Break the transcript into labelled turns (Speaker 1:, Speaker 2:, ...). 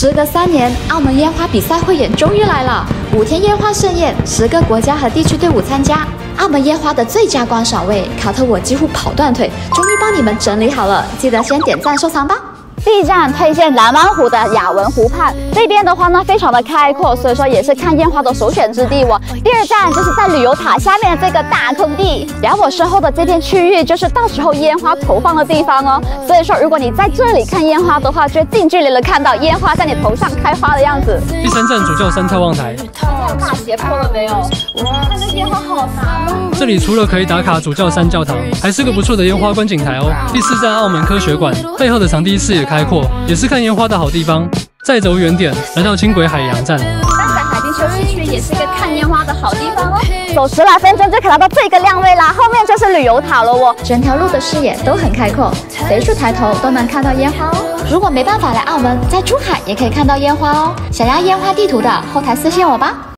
Speaker 1: 时隔3年，澳门烟花比赛汇演终于来了，5天烟花盛宴，10个国家和地区队伍参加。澳门烟花的最佳观赏位，卡特我几乎跑断腿，终于帮你们整理好了，记得先点赞收藏吧。
Speaker 2: 第一站推荐南湾湖的雅文湖畔，这边的话呢非常的开阔，所以说也是看烟花的首选之地哦。第二站就是在旅游塔下面的这个大空地，然后我身后的这片区域就是到时候烟花投放的地方哦。所以说如果你在这里看烟花的话，就近距离的看到烟花在你头上开花的样子。
Speaker 3: 第3站主教山眺望台，
Speaker 2: 有大斜坡了没有？哇，看这烟花好难哦。
Speaker 3: 这里除了可以打卡主教山教堂，还是个不错的烟花观景台哦。第4站澳门科学馆，背后的场地视野开阔，也是看烟花的好地方。再走远点，来到轻轨海洋站。
Speaker 2: 但在海滨休息区也是一个看烟花的好地方哦。走10来分钟就可以来到这个亮位啦，后面就是旅游塔了哦。
Speaker 1: 整条路的视野都很开阔，随处抬头都能看到烟花哦。如果没办法来澳门，在珠海也可以看到烟花哦。想要烟花地图的，后台私信我吧。